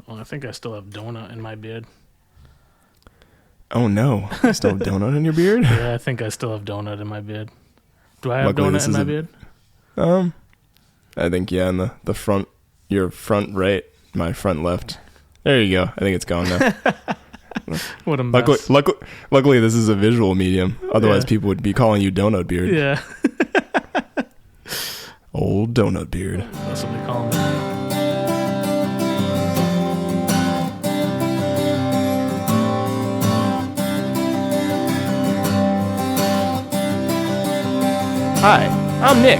I think I still have donut in my beard. Oh no! You still have donut in your beard? Yeah, I think I still have donut in my beard. Do I have donut in my beard? I think in the front, your front right, my front left. There you go. I think it's gone now. What a mess. Luckily, this is a visual medium. Otherwise, people would be calling you Donut Beard. Yeah. Old Donut Beard. That's what they call me. Hi, I'm Nick.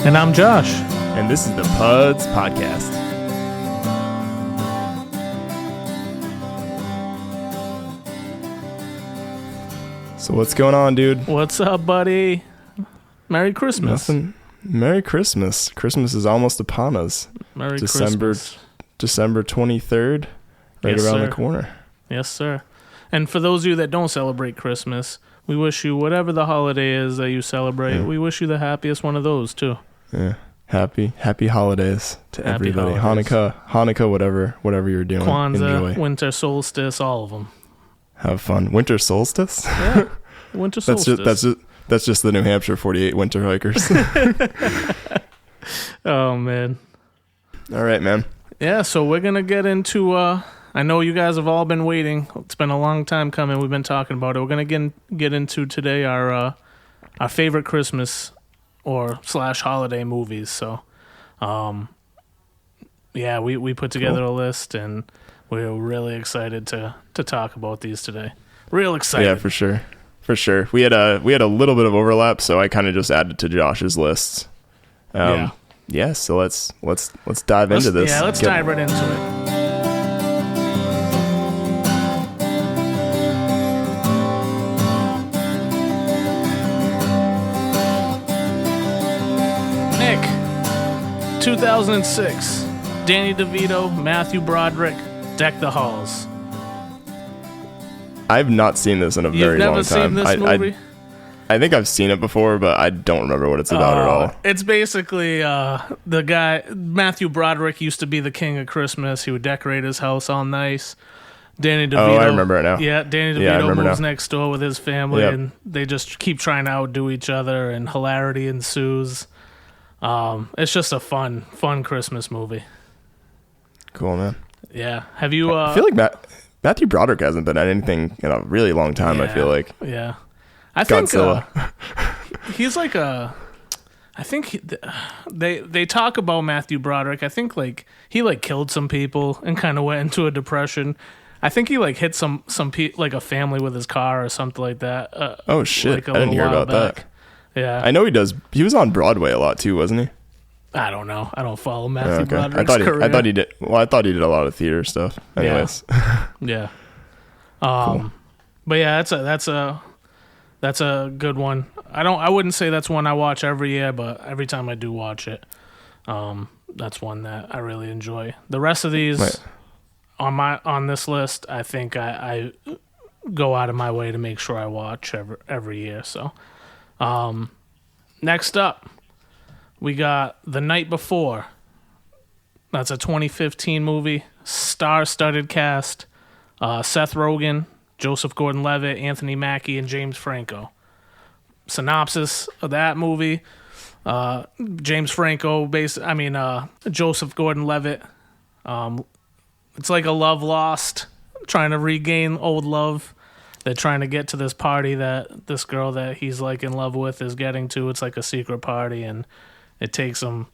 And I'm Josh. And this is the PUDs Podcast. So what's going on, dude? What's up, buddy? Merry Christmas. Nothing. Merry Christmas. Christmas is almost upon us. Merry Christmas. December 23rd, right around the corner. Yes, sir. And for those of you that don't celebrate Christmas, we wish you whatever the holiday is that you celebrate. Yeah. We wish you the happiest one of those, too. Yeah. Happy holidays to everybody. Holidays. Hanukkah, whatever you're doing. Kwanzaa, enjoy. Winter solstice, all of them. Have fun. Winter solstice? Yeah. Winter solstice. That's just the New Hampshire 48 winter hikers. Oh, man. All right, man. Yeah, so we're going to get into, I know you guys have all been waiting. It's been a long time coming. We've been talking about it. We're going to get into today our favorite Christmas or / holiday movies. So, yeah, we put together a list, and we're really excited to talk about these today. Real excited. Yeah, for sure. For sure. We had a little bit of overlap, so I kind of just added to Josh's list. Yeah, so let's dive into this. Yeah, let's dive right into it. Nick, 2006. Danny DeVito, Matthew Broderick, Deck the Halls. I've not seen this in a very long time. You've never seen this movie? I think I've seen it before, but I don't remember what it's about at all. It's basically the guy, Matthew Broderick, used to be the king of Christmas. He would decorate his house all nice. Danny DeVito. Oh, I remember it now. Yeah, Danny DeVito moves next door with his family, and they just keep trying to outdo each other, and hilarity ensues. It's just a fun Christmas movie. Cool, man. Yeah. Have you... I feel like Matthew Broderick hasn't been at anything in a really long time, yeah, I feel like. Yeah. I think Godzilla. He's like I think they talk about Matthew Broderick. I think he killed some people and kind of went into a depression. I think he hit some like a family with his car or something like that. Oh shit! I didn't hear about that. Yeah, I know he does. He was on Broadway a lot too, wasn't he? I don't know. I don't follow Matthew Broderick's career. I thought he did. Well, I thought he did a lot of theater stuff. Anyways. Yeah. Cool. But yeah, that's a good one. I wouldn't say that's one I watch every year, but every time I do watch it, that's one that I really enjoy. The rest of these on this list, I think I go out of my way to make sure I watch every year. So, next up, we got The Night Before. That's a 2015 movie, star-studded cast, Seth Rogen, Joseph Gordon-Levitt, Anthony Mackie, and James Franco. Synopsis of that movie: James Franco, Joseph Gordon-Levitt. It's like a love lost, trying to regain old love. They're trying to get to this party that this girl that he's in love with is getting to. It's like a secret party, and it takes them.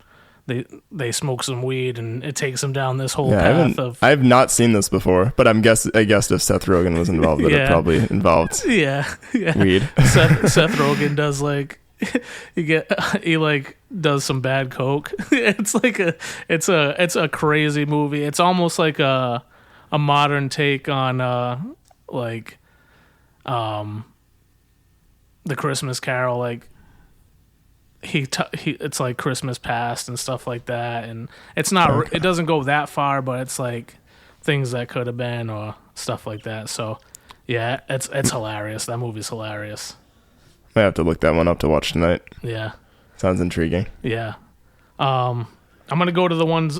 They smoke some weed, and it takes them down this whole path of... I've not seen this before, but I guess if Seth Rogen was involved, it probably involved weed. Seth Rogen does he does some bad coke. It's a crazy movie. It's almost like a modern take on the Christmas Carol, it's like Christmas Past and stuff like that, and it's not it doesn't go that far, but it's like things that could have been or stuff like that. So yeah, it's hilarious. That movie's hilarious. I have to look that one up to watch tonight. Yeah, sounds intriguing. Yeah. I'm gonna go to the ones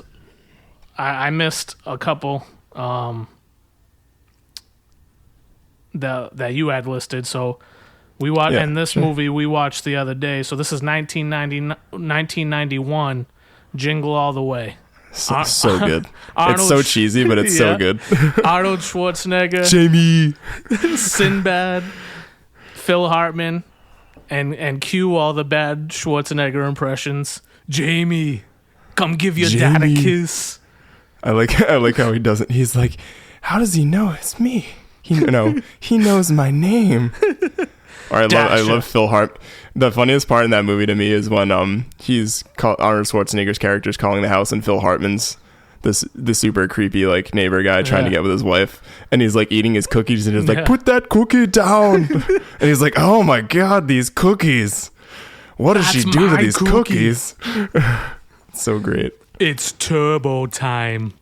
I missed a couple that you had listed. So we watched, and this movie we watched the other day. So this is 1991, Jingle All the Way. So good. It's so cheesy, but it's so good. Arnold Schwarzenegger, Jamie, Sinbad, Phil Hartman, and cue all the bad Schwarzenegger impressions. Jamie, come give your dad a kiss. I like how he doesn't. He's like, how does he know it's me? He knows my name. Or I love Phil Hart. The funniest part in that movie to me is when Arnold Schwarzenegger's character is calling the house, and Phil Hartman's the super creepy like neighbor guy trying to get with his wife, and he's like eating his cookies and he's like, put that cookie down. And he's like, oh my god, these cookies, what does she do to these cookies? So great. It's turbo time.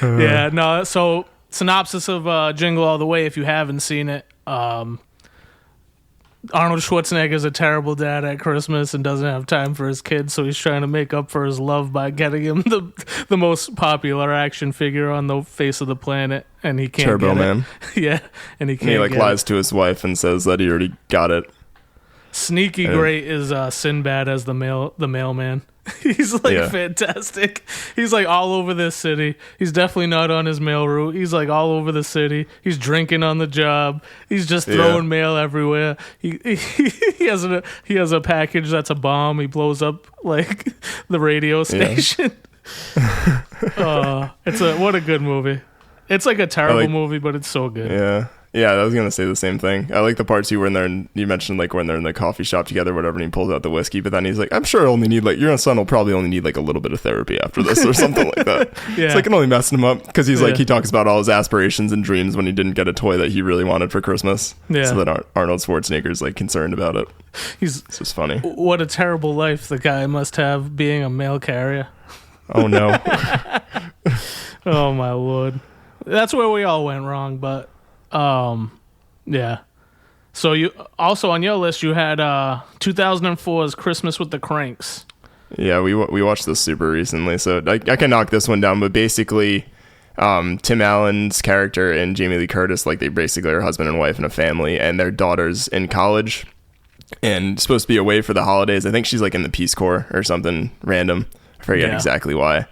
So synopsis of Jingle All the Way, if you haven't seen it. Arnold Schwarzenegger is a terrible dad at Christmas and doesn't have time for his kids, so he's trying to make up for his love by getting him the most popular action figure on the face of the planet, and he can't Turbo get Man. It. And he can't. And he lies to his wife and says that he already got it. Sneaky great is Sinbad as the mailman. He's like fantastic. He's like all over this city. He's definitely not on his mail route. He's like all over the city. He's drinking on the job. He's just throwing mail everywhere. He has a package that's a bomb. He blows up like the radio station. What a good movie. It's like a terrible movie, but it's so good. Yeah, I was gonna say the same thing. I like the part too when you mentioned like when they're in the coffee shop together, whatever, and he pulls out the whiskey, but then he's like, I'm sure I only need like your son will probably only need like a little bit of therapy after this or something like that. It's like only messing him up because he's like he talks about all his aspirations and dreams when he didn't get a toy that he really wanted for Christmas. So then Arnold Schwarzenegger's like concerned about it. It's just funny. What a terrible life the guy must have being a mail carrier. Oh no. Oh my lord. That's where we all went wrong, but so you also on your list you had 2004's Christmas with the Cranks. Yeah, we watched this super recently, so I can knock this one down, but basically Tim Allen's character and Jamie Lee Curtis, like they basically are husband and wife and a family, and their daughter's in college and supposed to be away for the holidays. I think she's like in the Peace Corps or something random. I forget exactly why.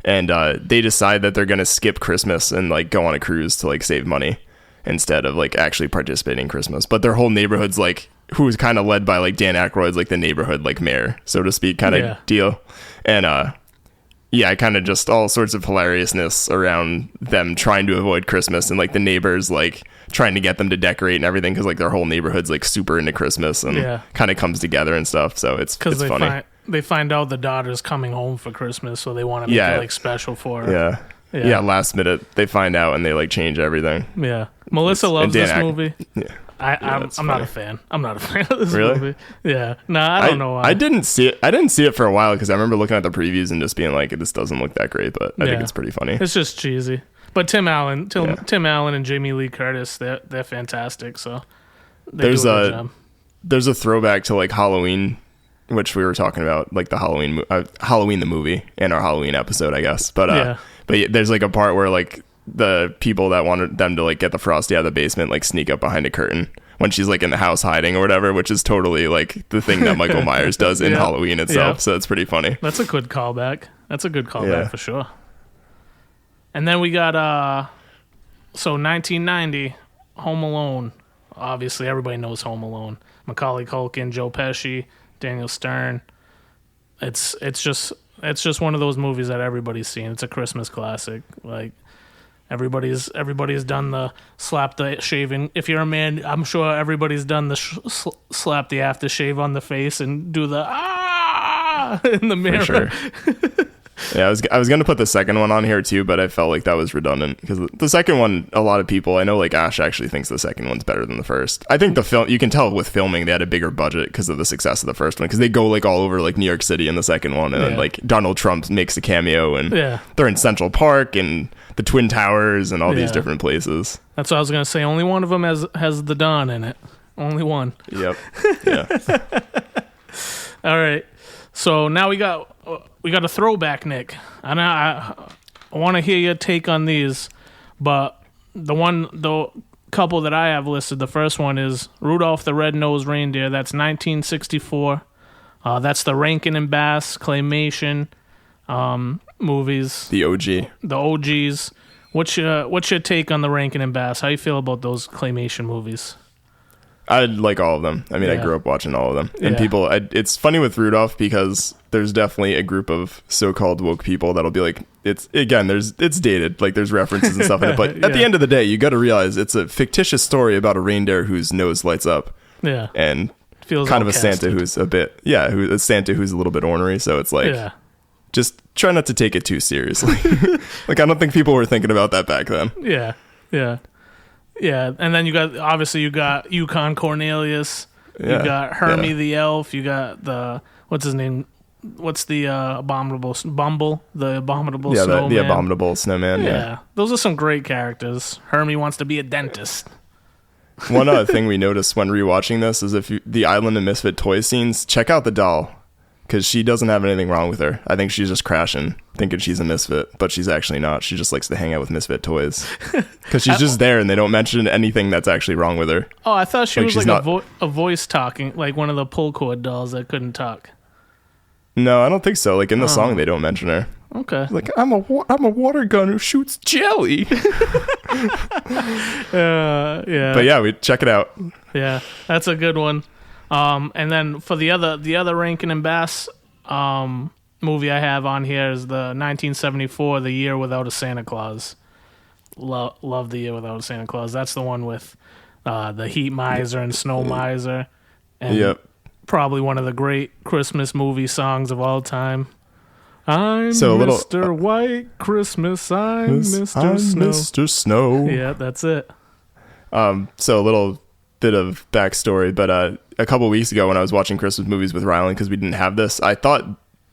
And they decide that they're going to skip Christmas and like go on a cruise to like save money instead of like actually participating in Christmas. But their whole neighborhood's like, who's kind of led by like Dan Aykroyd's like the neighborhood like mayor, so to speak, kind of deal. And kind of just all sorts of hilariousness around them trying to avoid Christmas and like the neighbors like trying to get them to decorate and everything because like their whole neighborhood's like super into Christmas and kind of comes together and stuff. So it's funny. They find out the daughter's coming home for Christmas, so they want to make it like special for her. Yeah, last minute they find out and they like change everything. Yeah, Melissa loves this movie. I'm not a fan. I'm not a fan of this movie. Yeah, I don't know why. I didn't see it for a while because I remember looking at the previews and just being like, this doesn't look that great, but I think it's pretty funny. It's just cheesy. But Tim Allen and Jamie Lee Curtis, they're fantastic. So there's a throwback to like Halloween, which we were talking about, like the Halloween the movie in our Halloween episode, I guess. But there's like a part where like the people that wanted them to like get the Frosty out of the basement like sneak up behind a curtain when she's like in the house hiding or whatever, which is totally like the thing that Michael Myers does in Halloween itself. So it's pretty funny. That's a good callback. For sure. And then we got 1990, Home Alone. Obviously everybody knows Home Alone. Macaulay Culkin, Joe Pesci, Daniel Stern. It's just one of those movies that everybody's seen. It's a Christmas classic. Like everybody's done the slap the shaving. If you're a man, I'm sure everybody's done the slap the aftershave on the face and do the in the mirror. For sure. Yeah, I was gonna put the second one on here too, but I felt like that was redundant because the second one, a lot of people I know, like Ash actually thinks the second one's better than the first. I think the film, you can tell with filming they had a bigger budget because of the success of the first one, because they go like all over like New York City in the second one, and then like Donald Trump makes a cameo, and they're in Central Park and the Twin Towers and all these different places. That's what I was gonna say. Only one of them has the Don in it. Only one. Yep. Yeah. All right. So now we got a throwback, Nick. And I want to hear your take on these, but the couple that I have listed, the first one is Rudolph the Red-Nosed Reindeer. That's 1964. That's the Rankin and Bass claymation movies. The OG. The OGs. What's your take on the Rankin and Bass? How you feel about those claymation movies? I like all of them. I mean, I grew up watching all of them. And people, it's funny with Rudolph because there's definitely a group of so-called woke people that'll be like, it's dated. Like, there's references and stuff in it. But at the end of the day, you got to realize it's a fictitious story about a reindeer whose nose lights up. Yeah. And feels kind of a Santa who's a Santa who's a little bit ornery. So it's like, just try not to take it too seriously. Like, I don't think people were thinking about that back then. Yeah. Yeah. Yeah, and then you got Yukon Cornelius, you got Hermie the Elf, you got what's his name? What's the abominable Bumble, the abominable snowman? The abominable snowman. Yeah, those are some great characters. Hermie wants to be a dentist. One other thing we noticed when rewatching this is the Island of Misfit Toys scenes, check out the doll. Because she doesn't have anything wrong with her. I think she's just crashing, thinking she's a misfit, but she's actually not. She just likes to hang out with misfit toys. Because she's just there, and they don't mention anything that's actually wrong with her. Oh, I thought she was like a voice talking, like one of the pull cord dolls that couldn't talk. No, I don't think so. Like in the song, they don't mention her. Okay. Like, I'm a water gun who shoots jelly. Yeah. But yeah, we check it out. Yeah, that's a good one. And then for the other Rankin and Bass movie I have on here is the 1974, The Year Without a Santa Claus. Love The Year Without a Santa Claus. That's the one with the Heat Miser and Snow Miser. And probably one of the great Christmas movie songs of all time. I'm Mr. White Christmas, I'm Mr. Snow. Mr. Snow. Yeah, that's it. So a little bit of backstory, but a couple weeks ago when I was watching Christmas movies with Rylan, because we didn't have this, I thought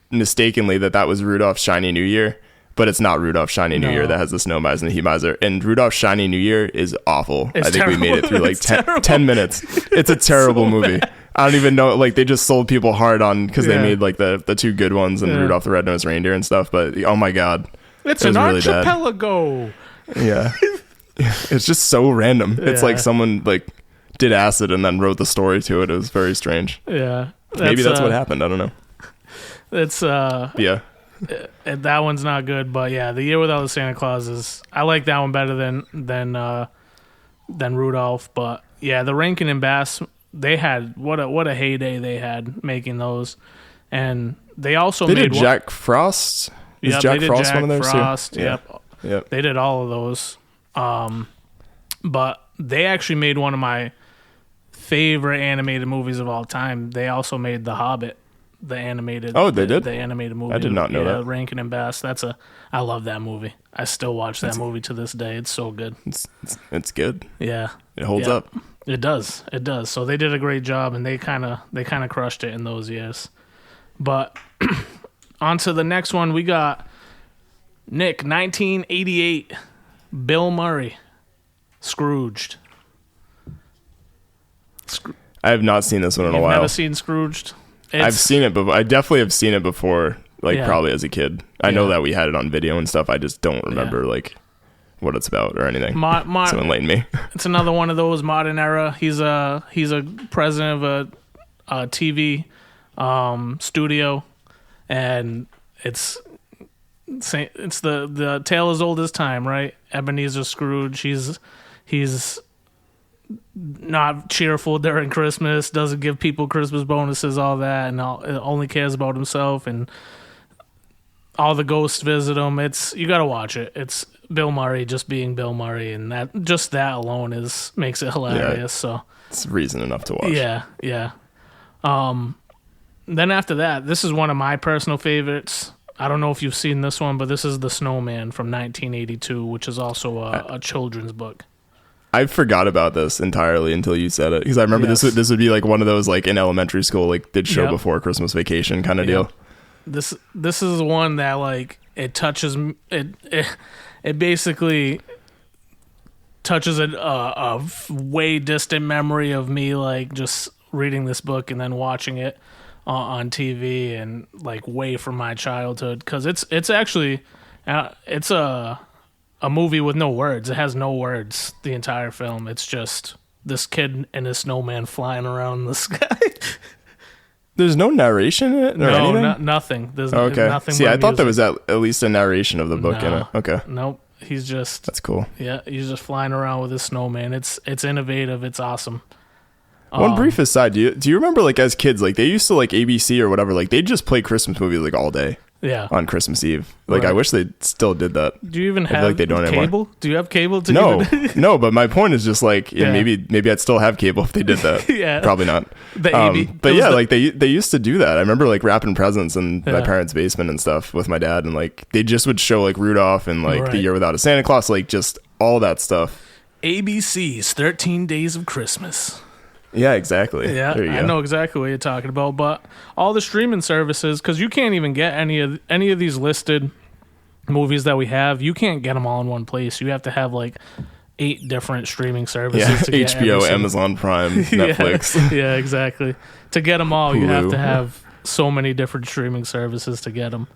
mistakenly that was Rudolph's Shiny New Year, but it's not Rudolph's Shiny New Year that has the Snow Miser and the Heat Miser. And Rudolph's Shiny New Year is awful. I think terrible. We made it through like 10 minutes. It's a terrible movie. I don't even know, like, they just sold people hard on because they made like the two good ones and Rudolph the Red-Nosed Reindeer and stuff, but oh my god, it's an really archipelago. Yeah. It's just so random. It's like someone like did acid and then wrote the story to it. It was very strange. Yeah. Maybe that's what happened. I don't know. It's that one's not good, but yeah, The Year Without a Santa Claus I like that one better than Rudolph, but yeah, the Rankin and Bass, they had what a heyday they had making those. And they also made Jack Frost. Is Jack Frost one of those Frost, too? Yep. They did all of those. But they actually made one of my favorite animated movies of all time. They also made The Hobbit, the animated. Oh, they did? The animated movie. I did not know that. Rankin and Bass. I love that movie. I still watch that movie to this day. It's so good. It's good. Yeah. It holds up. It does. It does. So they did a great job, and they kind of crushed it in those years. But on to the next one, we got Nick, 1988, Bill Murray, Scrooged. I have not seen this one in a while. You've never seen Scrooged? I've seen it, but I definitely have seen it before, probably as a kid. I know that we had it on video and stuff. I just don't remember what it's about or anything. So enlighten me. It's another one of those modern era. He's a president of a TV studio, and it's the tale as old as time, right? Ebenezer Scrooge. He's not cheerful during Christmas, doesn't give people Christmas bonuses, all that, and only cares about himself, and all the ghosts visit him. You gotta watch it. It's Bill Murray just being Bill Murray, and that alone makes it hilarious. Yeah, so it's reason enough to watch. Yeah. Then after that, this is one of my personal favorites. I don't know if you've seen this one, but this is The Snowman from 1982, which is also a children's book. I forgot about this entirely until you said it, because I remember this would be like one of those, like in elementary school, like they'd show before Christmas Vacation kind of deal. This is one that like it touches it basically touches a way distant memory of me, like just reading this book and then watching it. on TV and like way from my childhood, because it's actually it's a movie with no words. It has no words the entire film. It's just this kid and a snowman flying around the sky. There's no narration in it or anything? Nothing. There's okay. nothing. See, I thought music. there was at least a narration of the book in it. Okay. Nope. He's just... That's cool. Yeah, he's just flying around with his snowman. It's innovative. It's awesome. One brief aside, do you remember, like, as kids, like, they used to, like, ABC or whatever, like, they'd just play Christmas movies, like, all day. Yeah. On Christmas Eve. Like, right. I wish they still did that. Do you even I feel have like they don't cable? anymore. Do you have cable? No, but my point is just, like, maybe I'd still have cable if they did that. Yeah. Probably not. But yeah, like, they used to do that. I remember, like, wrapping presents in my parents' basement and stuff with my dad, and, like, they just would show, like, Rudolph and, like, The Year Without a Santa Claus, like, just all that stuff. ABC's 13 Days of Christmas. Yeah, exactly. Yeah, I know exactly what you're talking about. But all the streaming services, because you can't even get any of these listed movies that we have, you can't get them all in one place. You have to have like 8 different streaming services. To get HBO, Amazon Prime, Netflix. Yeah, exactly. To get them all, Hulu. you have to have so many different streaming services to get them.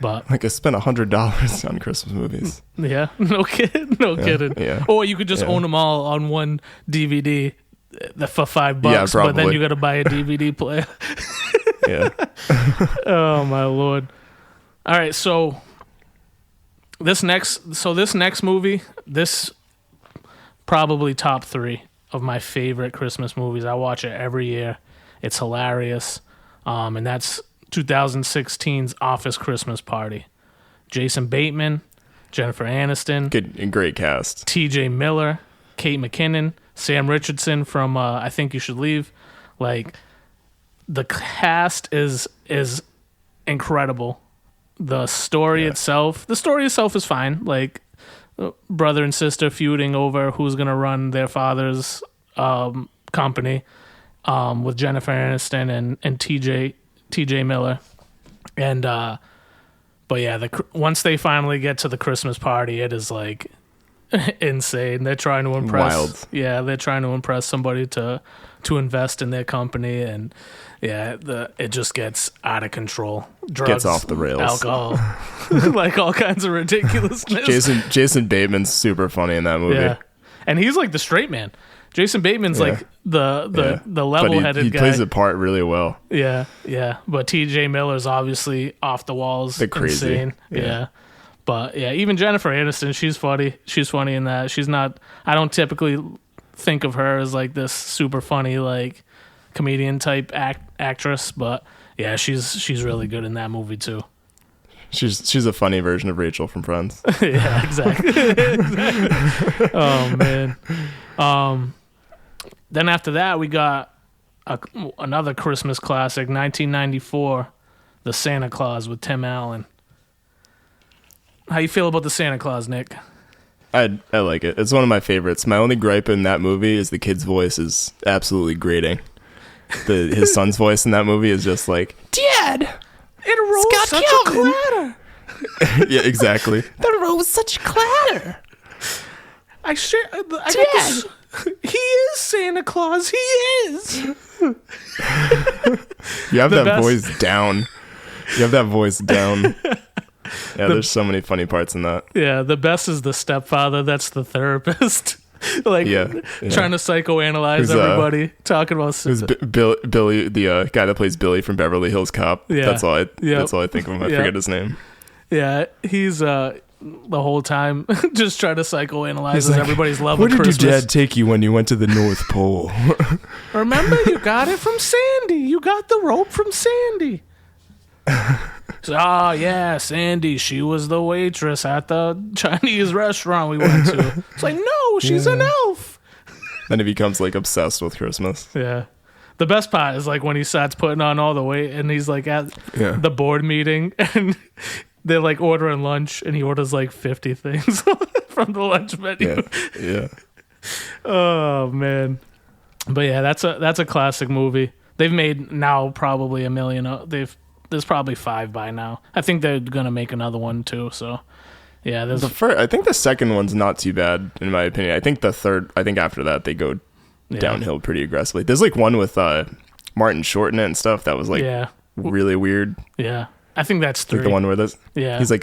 But like I spent $100 on Christmas movies. Yeah, no kidding. Yeah. Or you could just own them all on one DVD. For $5, but then you got to buy a DVD player. Yeah. Oh my Lord! All right, so this next movie, this probably top 3 of my favorite Christmas movies. I watch it every year. It's hilarious, and that's 2016's Office Christmas Party. Jason Bateman, Jennifer Aniston, Good and great cast. T.J. Miller, Kate McKinnon, Sam Richardson from I Think You Should Leave. Like, the cast is incredible. The story itself is fine. Like, brother and sister feuding over who's gonna run their father's company, with Jennifer Aniston and T.J. Miller, and but yeah, once they finally get to the Christmas party, it is like insane. They're trying to impress. Wild. Yeah, they're trying to impress somebody to invest in their company, and it just gets out of control. Drugs, gets off the rails. Alcohol, like all kinds of ridiculousness. Jason Bateman's super funny in that movie. Yeah, and he's like the straight man. Jason Bateman's like the level-headed he guy. plays the part really well. Yeah. But T.J. Miller's obviously off the walls. They're crazy. Insane. Yeah. But yeah, even Jennifer Aniston, she's funny. She's funny in that. She's not. I don't typically think of her as like this super funny like comedian type actress, but yeah, she's really good in that movie too. She's a funny version of Rachel from Friends. Yeah, exactly. Oh man. Then after that, we got another Christmas classic, 1994, The Santa Claus with Tim Allen. How you feel about The Santa Claus, Nick? I like it. It's one of my favorites. My only gripe in that movie is the kid's voice is absolutely grating. His son's voice in that movie is just like, Dad, it rolls such a clatter. Yeah, exactly. The road was such a clatter. Dad. He is Santa Claus. He is. You have that voice down. Yeah, there's so many funny parts in that. Yeah, the best is the stepfather. That's the therapist. Like, trying to psychoanalyze everybody. Talking about... It was Billy, the guy that plays Billy from Beverly Hills Cop. Yeah. That's all I think of him. I forget his name. Yeah, he's... the whole time just trying to psychoanalyze everybody's love of Christmas. Where did your dad take you when you went to the North Pole? Remember, you got it from Sandy. You got the rope from Sandy. So, yeah, Sandy, she was the waitress at the Chinese restaurant we went to. It's like, no, she's an elf. Then he becomes like obsessed with Christmas. Yeah. The best part is like when he starts putting on all the weight and he's like at the board meeting and they're like ordering lunch and he orders like 50 things from the lunch menu. Yeah. Oh man. But yeah, that's a classic movie. They've made now probably 1 million. There's probably 5 by now. I think they're gonna make another one too. So yeah, there's I think the second one's not too bad in my opinion. I think the third. I think after that they go downhill pretty aggressively. There's like one with Martin Short in it and stuff. That was like really weird. Yeah. I think that's 3. Like the one where he's like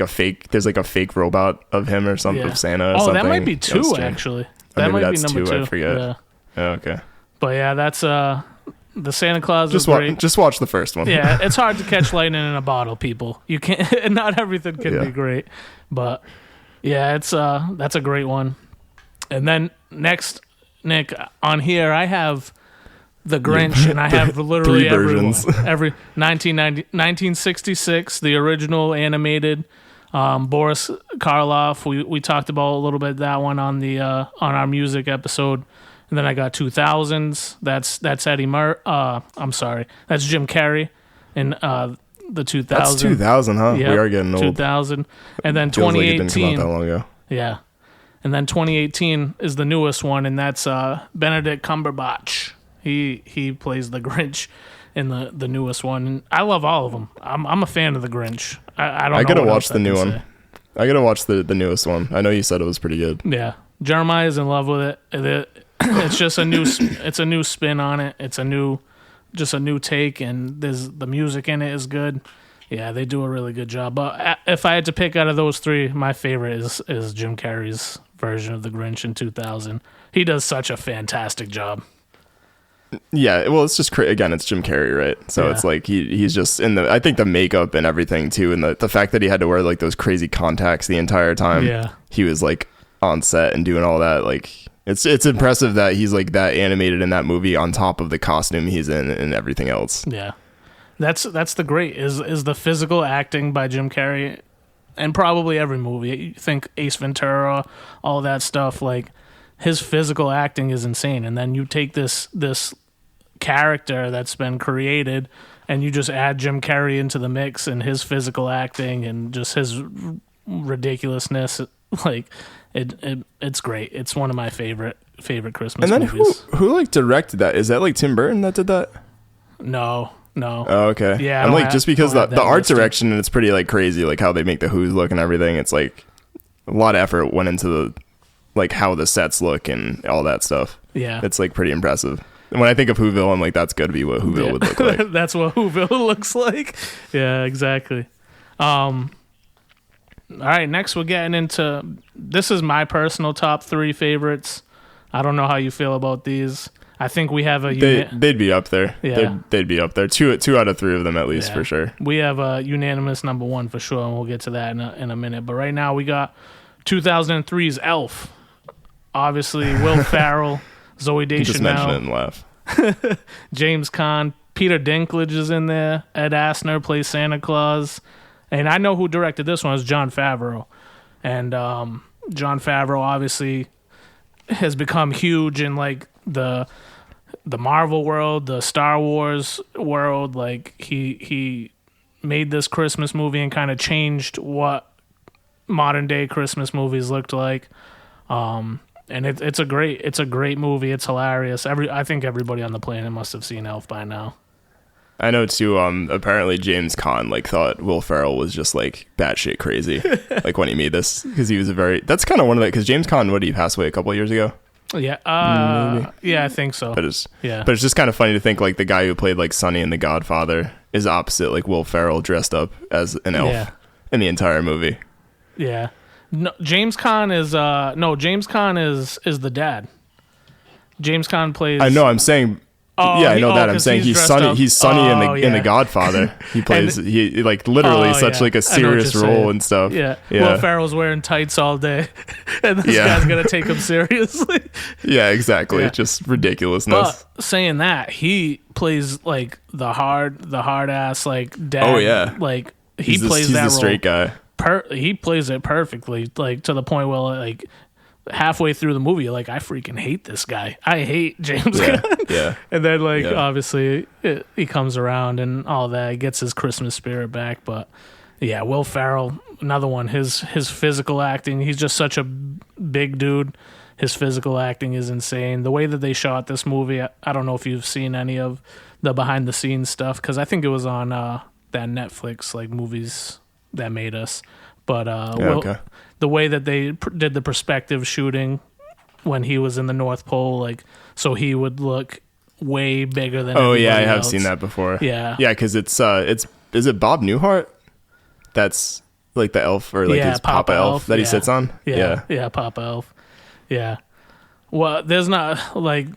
there's like a fake robot of him or something, of Santa or something. That might be 2 actually. That might be number 2. I forget. Yeah. Oh, okay. But yeah, that's the Santa Claus is great. Just watch the first one. Yeah, it's hard to catch lightning in a bottle, people. You can't. Not everything can be great, but yeah, that's a great one. And then next, Nick, on here I have The Grinch, and I have literally 3 versions. Every 1966, the original animated. Boris Karloff. We talked about a little bit that one on the on our music episode. And then I got 2000s. That's Eddie I'm sorry. That's Jim Carrey in the 2000s. That's 2000, huh? Yep, we are getting old. 2000. And then Feels 2018. like it didn't come out that long ago. Yeah. And then 2018 is the newest one, and that's Benedict Cumberbatch. He plays the Grinch in the newest one. And I love all of them. I'm a fan of the Grinch. I don't. I gotta watch the new one. I gotta watch the newest one. I know you said it was pretty good. Yeah, Jeremiah's in love with it. It's just a new spin on it. It's a new take, and the music in it is good. Yeah, they do a really good job. But if I had to pick out of those 3, my favorite is Jim Carrey's version of the Grinch in 2000. He does such a fantastic job. Yeah, well, it's just again, it's Jim Carrey, right? So it's like he's just I think the makeup and everything too, and the fact that he had to wear like those crazy contacts the entire time. Yeah, he was like on set and doing all that. Like it's impressive that he's like that animated in that movie on top of the costume he's in and everything else. Yeah, that's the great is the physical acting by Jim Carrey, and probably every movie. You think Ace Ventura, all that stuff, like. His physical acting is insane, and then you take this character that's been created, and you just add Jim Carrey into the mix, and his physical acting and just his ridiculousness. Like it's great. It's one of my favorite Christmas movies. And then who like directed that? Is that like Tim Burton that did that? No. Oh, okay. Yeah, I'm like just because the art direction, and it's pretty like crazy, like how they make the Who's look and everything. It's like a lot of effort went into the. Like how the sets look and all that stuff. Yeah. It's like pretty impressive. And when I think of Whoville, I'm like, that's got to be what Whoville would look like. That's what Whoville looks like. Yeah, exactly. All right, next we're getting into, this is my personal top 3 favorites. I don't know how you feel about these. I think we have they'd be up there. Yeah. They'd be up there. Two out of 3 of them at least, for sure. We have a unanimous number 1 for sure, and we'll get to that in a minute. But right now we got 2003's Elf. Obviously, Will Ferrell, Zooey Deschanel. Just mention it and laugh. James Caan, Peter Dinklage is in there. Ed Asner plays Santa Claus. And I know who directed this one is Jon Favreau. And Jon Favreau obviously has become huge in like the Marvel world, the Star Wars world. Like he made this Christmas movie and kind of changed what modern day Christmas movies looked like. And it's a great movie. It's hilarious. I think everybody on the planet must have seen Elf by now. I know too. Apparently James Caan like thought Will Ferrell was just like batshit crazy, like when he made this, because he was that's kind of one of the, because James Caan, what, did he pass away a couple of years ago? Yeah. Maybe. Yeah, I think so. But it's just kind of funny to think like the guy who played like Sonny in The Godfather is opposite like Will Ferrell dressed up as an elf in the entire movie. Yeah. No, James Caan is the dad. James Caan plays. I know. I'm saying. I know that. I'm saying he's Sonny. He's Sonny in the Godfather. He plays. He like literally such like a serious role and stuff. Yeah. Will Ferrell's wearing tights all day, and this guy's gonna take him seriously. Yeah, exactly. Yeah. Just ridiculousness. But saying that, he plays like the hard ass like dad. Oh yeah. Like he's the role. Straight guy. He plays it perfectly, like to the point where like halfway through the movie, like I freaking hate this guy. I hate James Caan. Yeah. And then obviously he comes around and all that. He gets his Christmas spirit back. But yeah, Will Ferrell, another one. His physical acting. He's just such a big dude. His physical acting is insane. The way that they shot this movie, I don't know if you've seen any of the behind the scenes stuff, because I think it was on that Netflix like Movies That Made Us. But the way that they did the perspective shooting when he was in the North Pole, like, so he would look way bigger than. Oh yeah, I have else. seen that before. Yeah, yeah, because it's is it Bob Newhart? That's like the elf or like his Papa Elf that he sits on. Yeah, Papa Elf. Yeah. Well, there's not like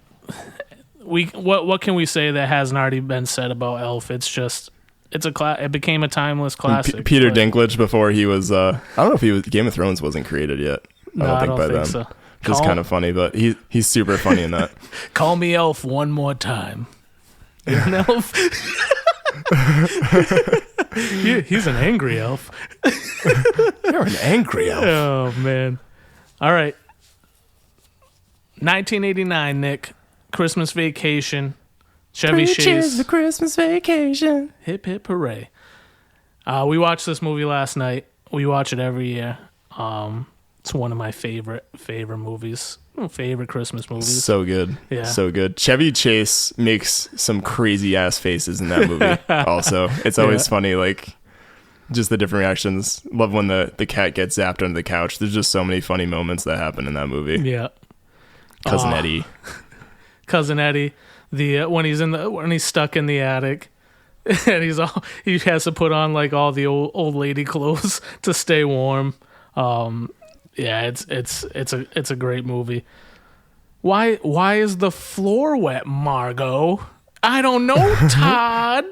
what can we say that hasn't already been said about Elf? It's just it became a timeless classic. Peter Dinklage before he was I don't know if he was Game of Thrones wasn't created yet. I don't think so. Which is kind of funny, but he's super funny in that. Call me Elf one more time. You're an elf. He's an angry elf. You're an angry elf. Oh man. All right. 1989, Nick. Christmas Vacation. Chevy Chase. The Christmas Vacation. Hip hip hooray. We watched this movie last night. We watch it every year. It's one of my favorite movies. Favorite Christmas movies. So good. Yeah. So good. Chevy Chase makes some crazy ass faces in that movie also. It's always funny, like just the different reactions. Love when the cat gets zapped under the couch. There's just so many funny moments that happen in that movie. Yeah. Cousin Eddie. Cousin Eddie. When he's stuck in the attic and he has to put on like all the old lady clothes to stay warm. Yeah, it's a great movie. Why is the floor wet, Margot? I don't know, Todd.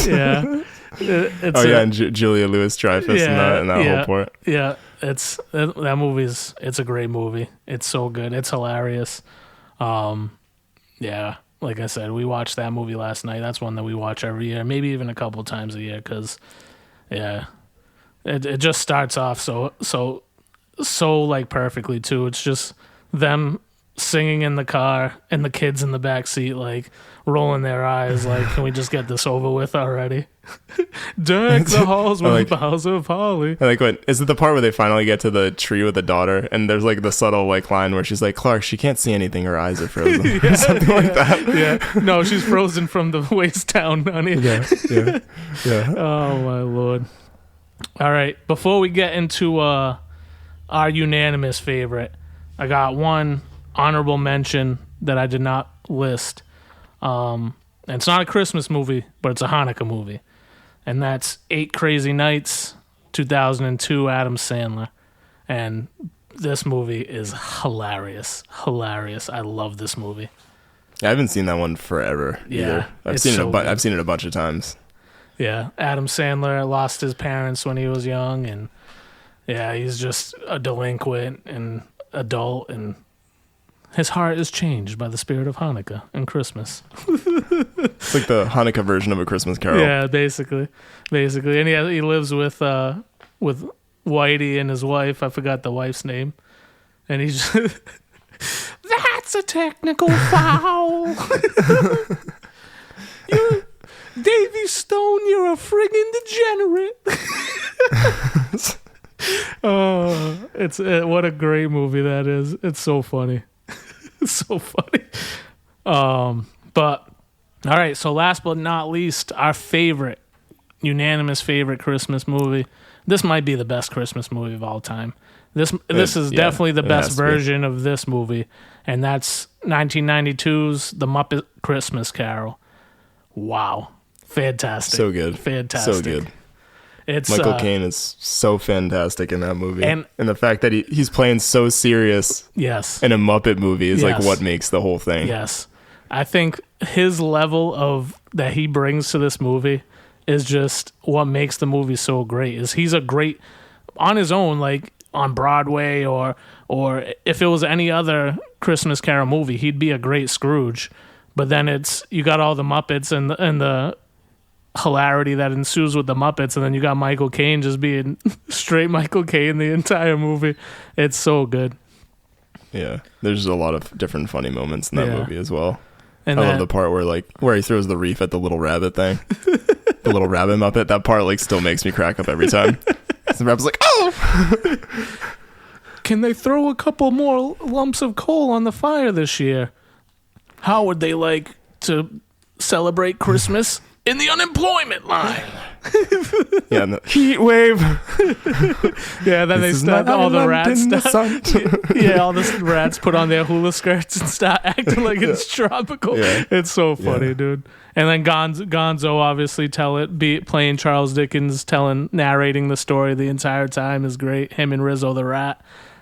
Yeah. And Julia Louis-Dreyfus in that whole part. Yeah, that movie's it's a great movie. It's so good. It's hilarious. Yeah, like I said, we watched that movie last night. That's one that we watch every year, maybe even a couple times a year, because it just starts off so like perfectly too. It's just them singing in the car and the kids in the back seat like rolling their eyes like, can we just get this over with already? Deck the halls with boughs of holly. I like when is it the part where they finally get to the tree with the daughter and there's like the subtle like line where she's like, Clark, she can't see anything, her eyes are frozen. Something like that. Yeah. No, she's frozen from the waist down, honey. Yeah. Oh my Lord. All right, before we get into our unanimous favorite, I got one honorable mention that I did not list. And it's not a Christmas movie, but it's a Hanukkah movie. And that's 8 Crazy Nights, 2002, Adam Sandler. And this movie is hilarious. Hilarious. I love this movie. I haven't seen that one forever either. I've seen it a bunch of times. Yeah, Adam Sandler lost his parents when he was young, and yeah, he's just a delinquent and adult, and his heart is changed by the spirit of Hanukkah and Christmas. It's like the Hanukkah version of A Christmas Carol. Yeah, basically, and he lives with Whitey and his wife. I forgot the wife's name, and he's just, that's a technical foul. Davy Stone, you're a friggin' degenerate. Oh, it's what a great movie that is. It's so funny. It's so funny. But all right, so last but not least, our unanimous favorite Christmas movie. This might be the best Christmas movie of all time. This is definitely the best version of this movie, and that's 1992's The Muppet Christmas Carol. Wow. Fantastic. So good. Fantastic. So good. It's Michael Caine is so fantastic in that movie. And the fact that he's playing so serious in a Muppet movie is like what makes the whole thing. Yes. I think his level of that he brings to this movie is just what makes the movie so great. Is he's a great on his own, like on Broadway or if it was any other Christmas Carol movie, he'd be a great Scrooge. But then you got all the Muppets and the hilarity that ensues with the Muppets, and then you got Michael Caine just being straight Michael Caine the entire movie. It's so good. Yeah, there's a lot of different funny moments in that movie as well. And I love the part where he throws the reef at the little rabbit thing. The little rabbit Muppet. That part like still makes me crack up every time. The rabbit's like, oh! Can they throw a couple more lumps of coal on the fire this year? How would they like to celebrate Christmas in the unemployment line? Yeah, and the heat wave. Yeah, then they start all the rats. Yeah, all the rats put on their hula skirts and start acting like it's tropical. Yeah. It's so funny, dude. And then Gonzo obviously playing Charles Dickens, narrating the story the entire time is great. Him and Rizzo the rat.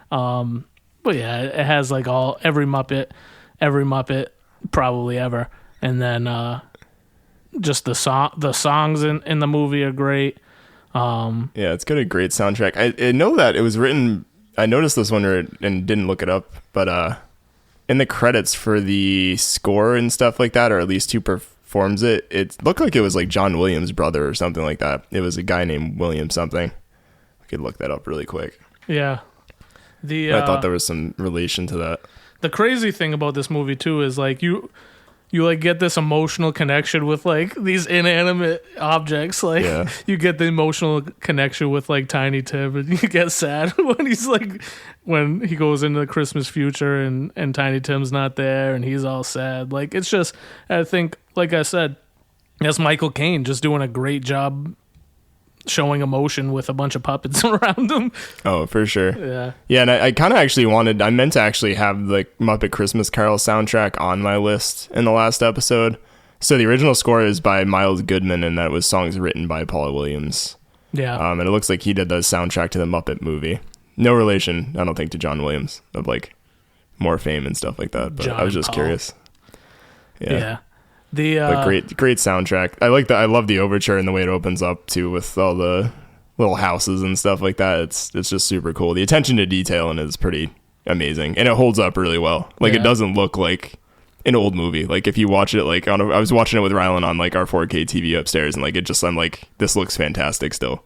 But yeah, it has like every Muppet probably ever. And then just the songs in the movie are great. Yeah, it's got a great soundtrack. I know that it was written. I noticed this one and didn't look it up, but in the credits for the score and stuff like that, or at least who performs it, it looked like it was like John Williams' brother or something like that. It was a guy named William something. I could look that up really quick. Yeah. I thought there was some relation to that. The crazy thing about this movie too is like you like get this emotional connection with like these inanimate objects. Like you get the emotional connection with like Tiny Tim, and you get sad when he goes into the Christmas future and Tiny Tim's not there and he's all sad. Like it's just, I think, like I said, that's Michael Caine just doing a great job showing emotion with a bunch of puppets around him. Oh, for sure. Yeah. Yeah, and I kind of actually I meant to actually have the Muppet Christmas Carol soundtrack on my list in the last episode. So the original score is by Miles Goodman, and that was songs written by Paul Williams. Yeah. And it looks like he did the soundtrack to the Muppet movie. No relation, I don't think, to John Williams, of like more fame and stuff like that. But I was just curious. Yeah. But great soundtrack. I love the overture and the way it opens up too, with all the little houses and stuff like that. It's just super cool. The attention to detail in it is pretty amazing, and it holds up really well. Like it doesn't look like an old movie. Like if you watch it, like I was watching it with Rylan on like our 4K TV upstairs, and like I'm like, this looks fantastic still.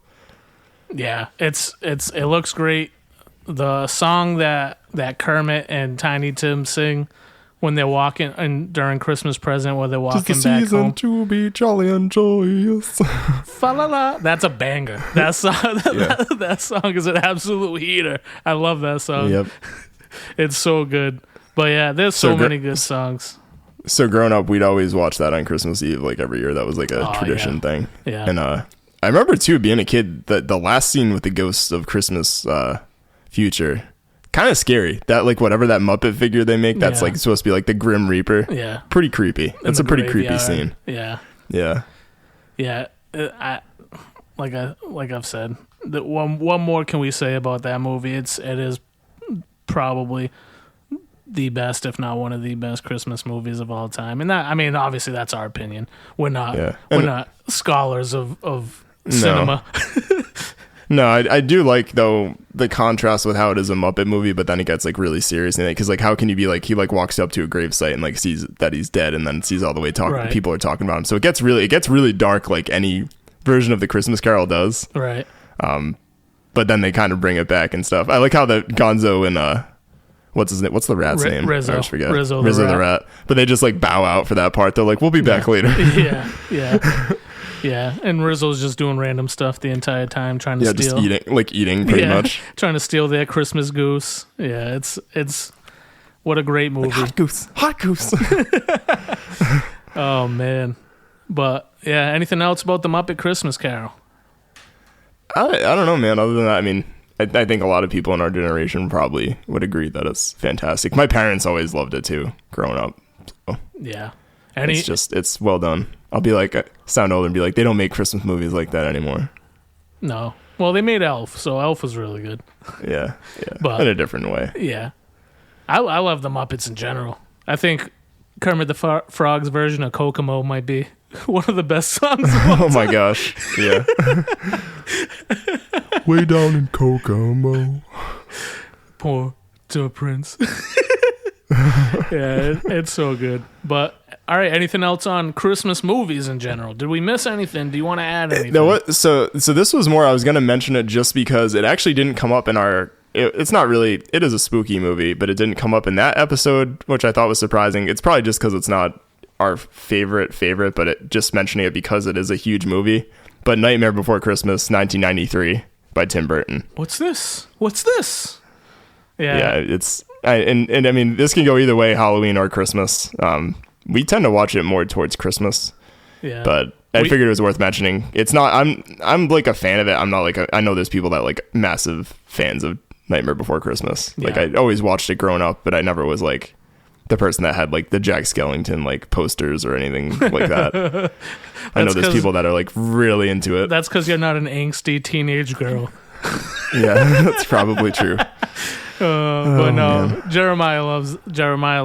Yeah, it looks great. The song that Kermit and Tiny Tim sing when they're walking and during Christmas Present, where they're walking back home. 'Tis the season to be jolly and joyous. Fa-la-la. That's a banger. That song is an absolute heater. I love that song. Yep. It's so good. But yeah, there's so many good songs. So growing up, we'd always watch that on Christmas Eve, like every year. That was like a tradition thing. Yeah. And I remember too, being a kid, the last scene with the Ghosts of Christmas Future, kind of scary. That like whatever that Muppet figure they make, that's like supposed to be like the Grim Reaper. Yeah, pretty creepy. It's a pretty creepy scene. Yeah. Like I've said, that one more can we say about that movie? It is probably the best, if not one of the best Christmas movies of all time. And that, I mean, obviously that's our opinion. We're not scholars of cinema. No, I do like, though, the contrast with how it is a Muppet movie, but then it gets like really serious in it, because like how can you be like, he like walks up to a gravesite and like sees that he's dead, and then sees all the way people are talking about him, so it gets really dark, like any version of the Christmas Carol does, right? But then they kind of bring it back and stuff. I like how the Gonzo and what's his name? What's the rat's name? Rizzo. I always forget. Rizzo the rat. But they just like bow out for that part. They're like, we'll be back later. Yeah, and Rizzo's just doing random stuff the entire time, trying to steal. Just eating pretty much. Trying to steal their Christmas goose. Yeah, it's what a great movie. Like, hot goose. Oh man, but yeah, anything else about the Muppet Christmas Carol? I don't know, man. Other than that, I mean, I think a lot of people in our generation probably would agree that it's fantastic. My parents always loved it too, growing up. So. Yeah. It's well done. I'll be like, sound older and be like, they don't make Christmas movies like that anymore. No. Well, they made Elf, so Elf was really good. Yeah. But in a different way. Yeah. I love the Muppets in general. I think Kermit the Frog's version of Kokomo might be one of the best songs of all time. Oh my gosh. Yeah. Way down in Kokomo. Poor Prince. Yeah, it's so good. But all right, anything else on Christmas movies in general? Did we miss anything? Do you want to add anything? No, so this was more, I was going to mention it just because it actually didn't come up in our, it's not really, it is a spooky movie, but it didn't come up in that episode, which I thought was surprising. It's probably just because it's not our favorite, but just mentioning it because it is a huge movie. But Nightmare Before Christmas, 1993 by Tim Burton. What's this? Yeah, it's, and I mean, this can go either way, Halloween or Christmas. We tend to watch it more towards Christmas. Yeah. But I figured it was worth mentioning. It's not. I'm like a fan of it. I'm not like I know there's people that like massive fans of Nightmare Before Christmas. Like I always watched it growing up, but I never was like the person that had like the Jack Skellington like posters or anything like that. I know there's people that are like really into it. That's because you're not an angsty teenage girl. Yeah, that's probably true. But no, man. Jeremiah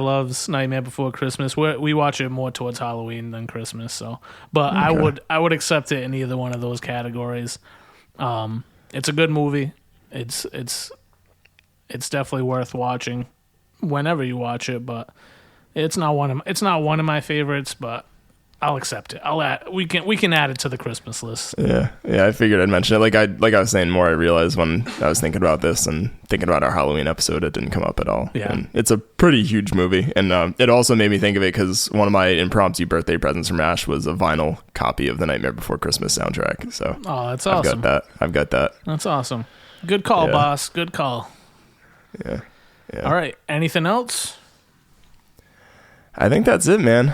loves Nightmare Before Christmas. We watch it more towards Halloween than Christmas. So, but okay. I would accept it in either one of those categories. It's a good movie. It's definitely worth watching whenever you watch it. But it's not one of my favorites. But I'll accept it. We can add it to the Christmas list. Yeah. I figured I'd mention it. Like I was saying, more I realized when I was thinking about this and thinking about our Halloween episode, it didn't come up at all. Yeah, and it's a pretty huge movie, and it also made me think of it because one of my impromptu birthday presents from Ash was a vinyl copy of the Nightmare Before Christmas soundtrack. So that's awesome. I've got that. That's awesome. Good call, boss. Good call. Yeah. All right. Anything else? I think that's it, man.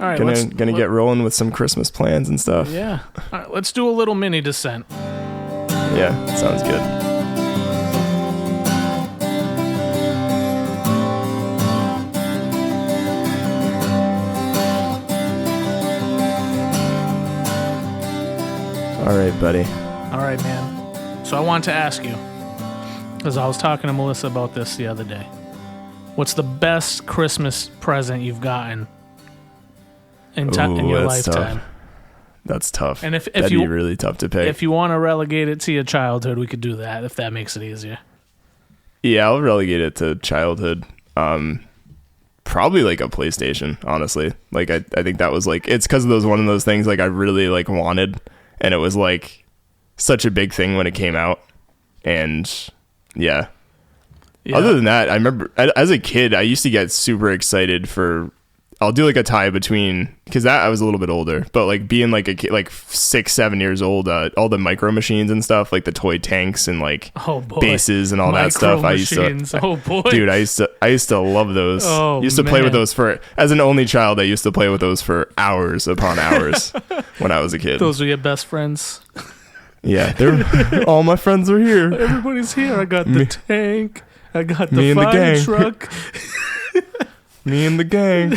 All right, gonna get rolling with some Christmas plans and stuff. Yeah. All right, let's do a little mini descent. Yeah, sounds good. All right, buddy. All right, man. So I wanted to ask you, because I was talking to Melissa about this the other day. What's the best Christmas present you've gotten in your lifetime? Tough. That's tough. And that'd be really tough to pick. If you want to relegate it to your childhood, we could do that if that makes it easier. Yeah, I'll relegate it to childhood. Probably like a PlayStation, honestly. Like I think that was like, it's because of one of those things like I really like wanted, and it was like such a big thing when it came out. And yeah. Other than that, I remember as a kid, I used to get super excited for, I'll do like a tie between, because I was a little bit older, but like being like a kid, like 6-7 years old, all the micro machines and stuff, like the toy tanks and like bases and all that stuff. I used to, dude, I used to love those. Used to play with those as an only child. I used to play with those for hours upon hours when I was a kid. Those were your best friends. Yeah, all my friends were here. Everybody's here. I got the tank. I got the fire truck. Me and the gang.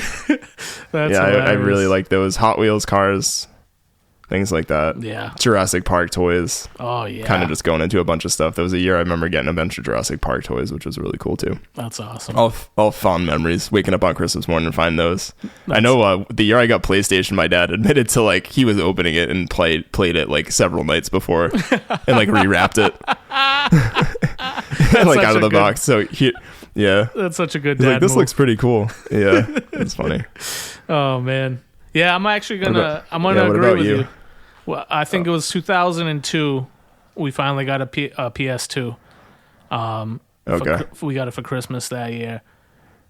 That's I really like those Hot Wheels cars, things like that. Yeah. Jurassic Park toys. Oh, yeah. Kind of just going into a bunch of stuff. There was a year I remember getting a bunch of Jurassic Park toys, which was really cool too. That's awesome. All fond memories. Waking up on Christmas morning and find those. I know the year I got PlayStation, my dad admitted to like he was opening it and played it like several nights before and like rewrapped it. Like out of the box. So yeah, that's such a good dad like, this move. Looks pretty cool. Yeah, it's funny. Oh man, yeah. I'm actually gonna agree with you. Well, I think it was 2002. We finally got a PS2. Okay. We got it for Christmas that year,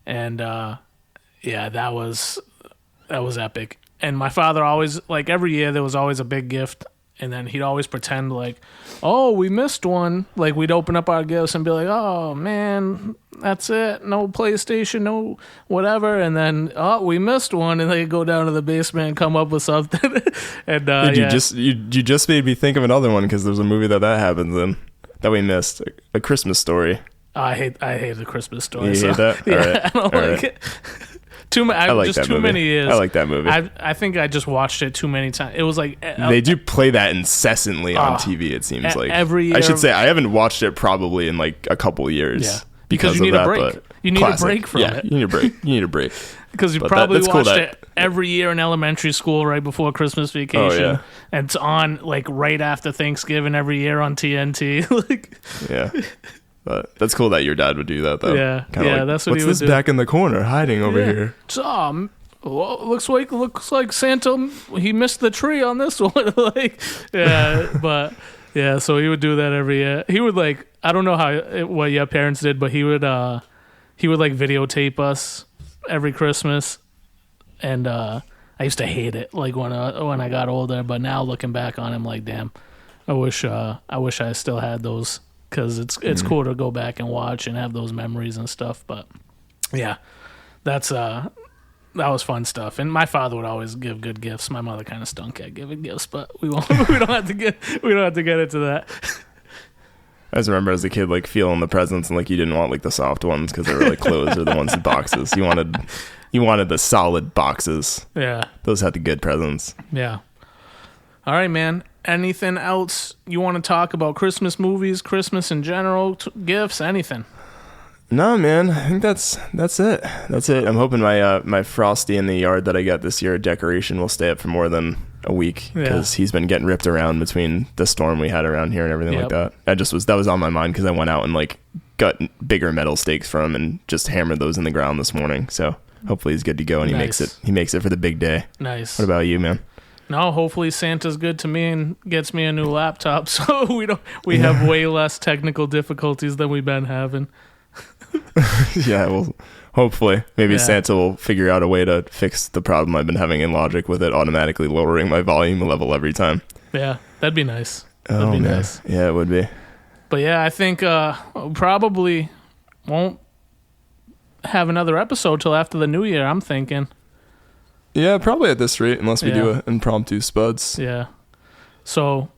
and that was epic. And my father always, like every year, there was always a big gift. And then he'd always pretend like, oh, we missed one. Like we'd open up our gifts and be like, oh man, that's it. No PlayStation, no whatever. And then, oh, we missed one. And they'd go down to the basement and come up with something. And you just made me think of another one because there's a movie that happens in that we missed, A Christmas Story. I hate The Christmas Story. You hate that? Yeah, all right. I don't like it. I like just that too movie. Many years. I like that movie. I think I just watched it too many times. It was like they do play that incessantly on TV. It seems like every year. I should say I haven't watched it probably in like a couple years. Yeah, because you need a break. You need a break from it. You need a break. You need a break because you probably watched it every year in elementary school right before Christmas vacation. Oh, yeah. And it's on like right after Thanksgiving every year on TNT. Like yeah. But that's cool that your dad would do that, though. Yeah, like, that's what he would do. What's this back in the corner hiding over here? Looks like Santa. He missed the tree on this one. Like, yeah, but yeah. So he would do that every year. He would like, I don't know what your parents did, but he would like videotape us every Christmas, and I used to hate it. Like when I got older, but now looking back on him, like, damn, I wish I still had those. Because it's cool to go back and watch and have those memories and stuff. But yeah, that's that was fun stuff. And my father would always give good gifts. My mother kind of stunk at giving gifts, but we don't have to get into that. I just remember as a kid, like, feeling the presents, and like you didn't want like the soft ones because they were like clothes or the ones in boxes. You wanted the solid boxes. Yeah. Those had the good presents. Yeah. All right, man. Anything else you want to talk about? Christmas movies, Christmas in general, gifts, anything? No, man. I think that's it. That's it. I'm hoping my Frosty in the yard that I got this year decoration will stay up for more than a week because he's been getting ripped around between the storm we had around here and everything like that. That was on my mind because I went out and like got bigger metal stakes from him and just hammered those in the ground this morning. So hopefully he's good to go and he makes it for the big day. Nice. What about you, man? No, hopefully Santa's good to me and gets me a new laptop so we have way less technical difficulties than we've been having. Yeah, well, hopefully. Maybe Santa will figure out a way to fix the problem I've been having in Logic with it automatically lowering my volume level every time. Yeah, that'd be nice. Nice. Yeah, it would be. But yeah, I think probably won't have another episode till after the new year, I'm thinking. Yeah, probably at this rate, unless we do an impromptu SPUDs. Yeah. So,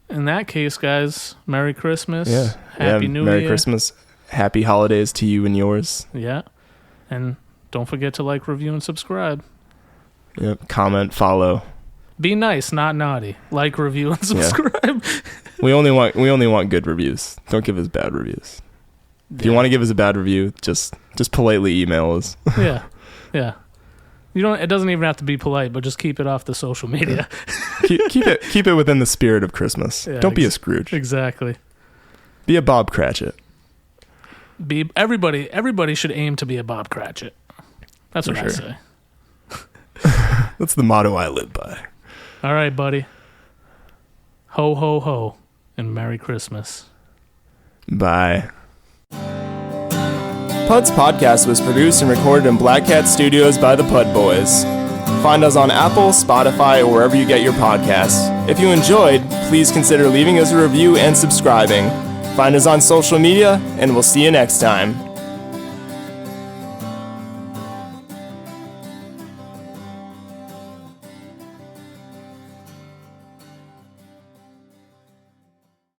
in that case, guys, Merry Christmas. Yeah. Happy New Year. Merry Christmas. Happy holidays to you and yours. Yeah. And don't forget to like, review, and subscribe. Yep. Comment, follow. Be nice, not naughty. Like, review, and subscribe. Yeah. We only want good reviews. Don't give us bad reviews. If you want to give us a bad review, just politely email us. Yeah. Yeah. It doesn't even have to be polite, but just keep it off the social media. keep it within the spirit of Christmas. Yeah, don't be a Scrooge. Exactly. Be a Bob Cratchit. Everybody should aim to be a Bob Cratchit. That's what I say. That's the motto I live by. All right, buddy. Ho, ho, ho, and Merry Christmas. Bye. PUDs Podcast was produced and recorded in Black Cat Studios by the Pud Boys. Find us on Apple, Spotify, or wherever you get your podcasts. If you enjoyed, please consider leaving us a review and subscribing. Find us on social media, and we'll see you next time.